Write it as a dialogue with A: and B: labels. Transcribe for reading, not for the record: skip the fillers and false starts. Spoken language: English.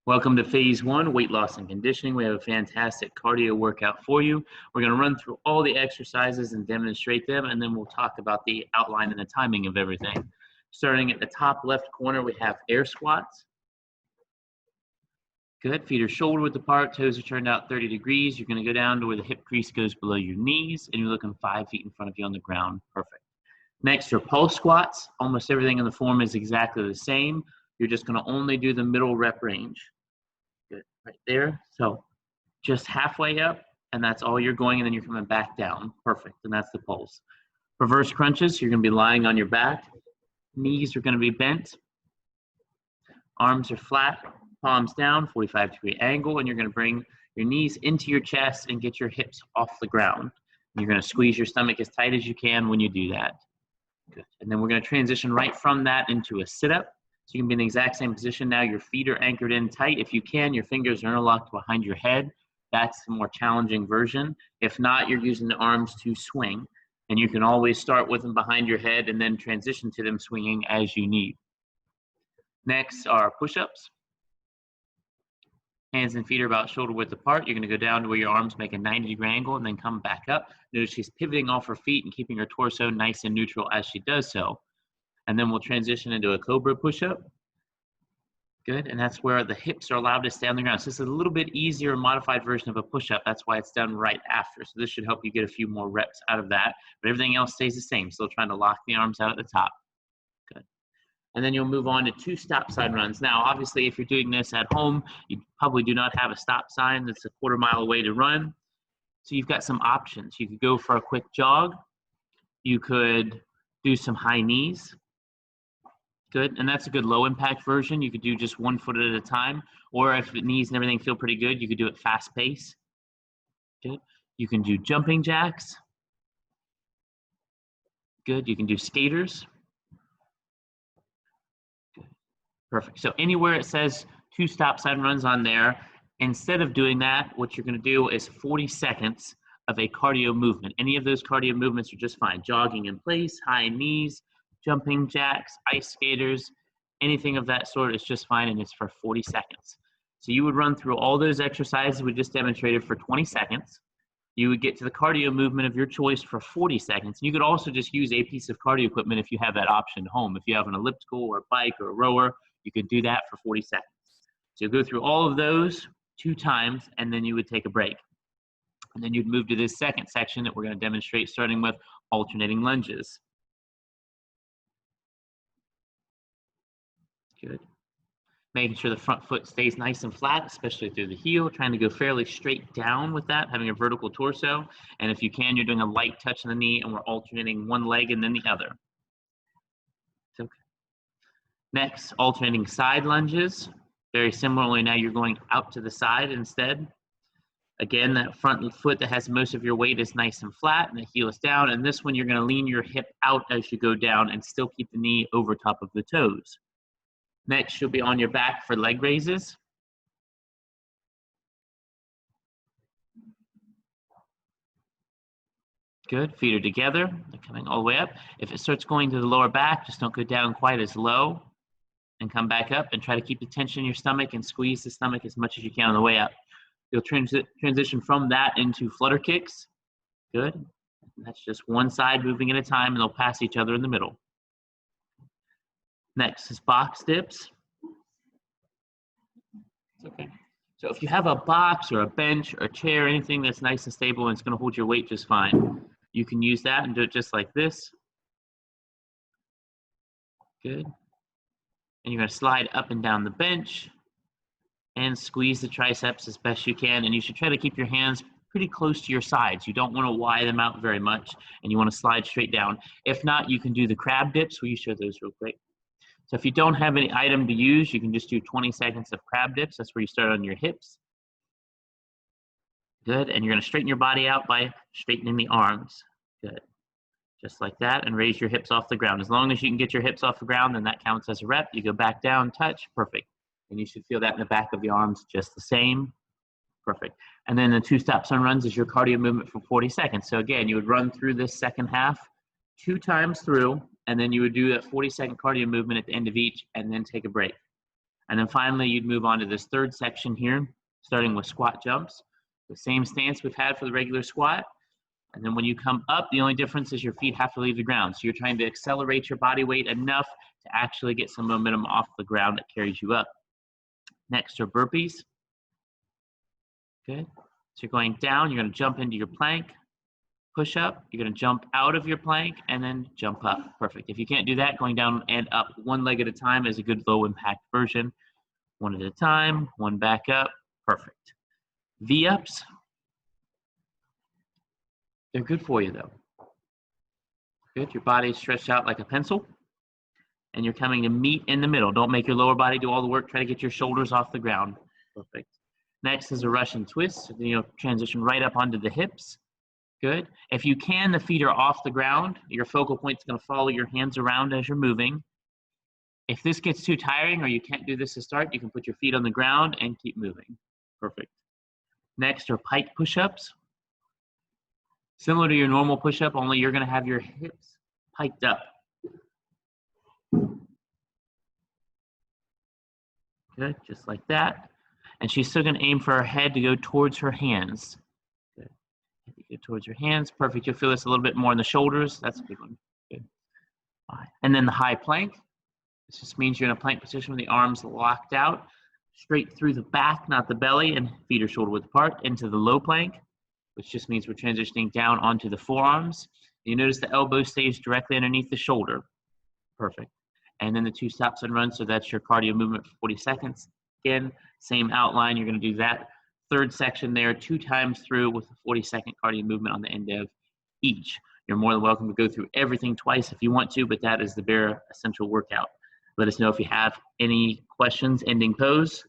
A: Welcome to phase one, weight loss and conditioning. We have a fantastic cardio workout for you. We're going to run through all the exercises and demonstrate them, and then we'll talk about the outline and the timing of everything. Starting at the top left corner, we have air squats. Good. Feet are shoulder width apart, toes are turned out 30 degrees. You're going to go down to where the hip crease goes below your knees, and you're looking 5 feet in front of you on the ground. Perfect. Next are pulse squats. Almost everything in the form is exactly the same. You're just going to only do the middle rep range. Good, right there. So just halfway up, and that's all you're going, and then you're coming back down. Perfect, and that's the pulse. Reverse crunches, you're going to be lying on your back. Knees are going to be bent. Arms are flat, palms down, 45-degree angle, and you're going to bring your knees into your chest and get your hips off the ground. And you're going to squeeze your stomach as tight as you can when you do that. Good. And then we're going to transition right from that into a sit-up. So you can be in the exact same position now. Your feet are anchored in tight. If you can, your fingers are interlocked behind your head. That's the more challenging version. If not, you're using the arms to swing. And you can always start with them behind your head and then transition to them swinging as you need. Next are push-ups. Hands and feet are about shoulder width apart. You're going to go down to where your arms make a 90-degree angle and then come back up. Notice she's pivoting off her feet and keeping her torso nice and neutral as she does so. And then we'll transition into a cobra push-up. Good, and that's where the hips are allowed to stay on the ground. So this is a little bit easier, modified version of a push-up. That's why it's done right after. So this should help you get a few more reps out of that. But everything else stays the same. Still trying to lock the arms out at the top. Good. And then you'll move on to 2 stop sign runs. Now, obviously, if you're doing this at home, you probably do not have a stop sign that's a quarter-mile away to run. So you've got some options. You could go for a quick jog. You could do some high knees. Good, and that's a good low impact version. You could do just 1 foot at a time, or if the knees and everything feel pretty good, you could do it fast pace. Good, you can do jumping jacks. Good, you can do skaters. Good. Perfect, so anywhere it says 2 stop sign runs on there, instead of doing that, what you're gonna do is 40 seconds of a cardio movement. Any of those cardio movements are just fine. Jogging in place, high knees, jumping jacks, ice skaters, anything of that sort is just fine, and it's for 40 seconds. So you would run through all those exercises we just demonstrated for 20 seconds. You would get to the cardio movement of your choice for 40 seconds. You could also just use a piece of cardio equipment if you have that option at home. If you have an elliptical or a bike or a rower, you could do that for 40 seconds. So you go through all of those 2 times, and then you would take a break. And then you'd move to this second section that we're going to demonstrate, starting with alternating lunges. Good. Making sure the front foot stays nice and flat, especially through the heel, trying to go fairly straight down with that, having a vertical torso. And if you can, you're doing a light touch on the knee, and we're alternating one leg and then the other. It's okay. Next, alternating side lunges. Very similarly, now you're going out to the side instead. Again, that front foot that has most of your weight is nice and flat, and the heel is down. And this one, you're going to lean your hip out as you go down and still keep the knee over top of the toes. Next, you'll be on your back for leg raises. Good, feet are together, they're coming all the way up. If it starts going to the lower back, just don't go down quite as low and come back up and try to keep the tension in your stomach and squeeze the stomach as much as you can on the way up. You'll transition from that into flutter kicks. Good, that's just one side moving at a time, and they'll pass each other in the middle. Next is box dips. It's okay. So if you have a box or a bench or a chair, anything that's nice and stable and it's going to hold your weight just fine, you can use that and do it just like this. Good. And you're going to slide up and down the bench and squeeze the triceps as best you can. And you should try to keep your hands pretty close to your sides. You don't want to widen them out very much, and you want to slide straight down. If not, you can do the crab dips. Will you show those real quick? So if you don't have any item to use, you can just do 20 seconds of crab dips. That's where you start on your hips. Good, and you're gonna straighten your body out by straightening the arms. Good, just like that, and raise your hips off the ground. As long as you can get your hips off the ground, then that counts as a rep. You go back down, touch, perfect. And you should feel that in the back of the arms just the same. Perfect. And then the 2 stop sign runs is your cardio movement for 40 seconds. So again, you would run through this second half 2 times through, and then you would do that 40-second cardio movement at the end of each, and then take a break. And then finally, you'd move on to this third section here, starting with squat jumps. The same stance we've had for the regular squat. And then when you come up, the only difference is your feet have to leave the ground. So you're trying to accelerate your body weight enough to actually get some momentum off the ground that carries you up. Next are burpees. Good. So you're going down, you're going to jump into your plank, push up, you're going to jump out of your plank, and then jump up. Perfect. If you can't do that, going down and up one leg at a time is a good low impact version. One at a time, one back up. Perfect. V-ups. They're good for you though. Good. Your body is stretched out like a pencil, and you're coming to meet in the middle. Don't make your lower body do all the work. Try to get your shoulders off the ground. Perfect. Next is a Russian twist. So you'll transition right up onto the hips. Good. If you can, the feet are off the ground. Your focal point is going to follow your hands around as you're moving. If this gets too tiring or you can't do this to start, you can put your feet on the ground and keep moving. Perfect. Next are pike push-ups. Similar to your normal push-up, only you're going to have your hips piked up. Good, just like that. And she's still going to aim for her head to go towards her hands. Good. Go towards your hands. Perfect. You'll feel this a little bit more in the shoulders. That's a good one. Good. And then the high plank. This just means you're in a plank position with the arms locked out, straight through the back, not the belly, and feet are shoulder width apart, into the low plank, which just means we're transitioning down onto the forearms. You notice the elbow stays directly underneath the shoulder. Perfect. And then the 2 stops and runs, so that's your cardio movement for 40 seconds. Again, same outline. You're going to do that third section there 2 times through with a 40-second cardio movement on the end of each. You're more than welcome to go through everything twice if you want to, but that is the bare essential workout. Let us know if you have any questions. Ending pose.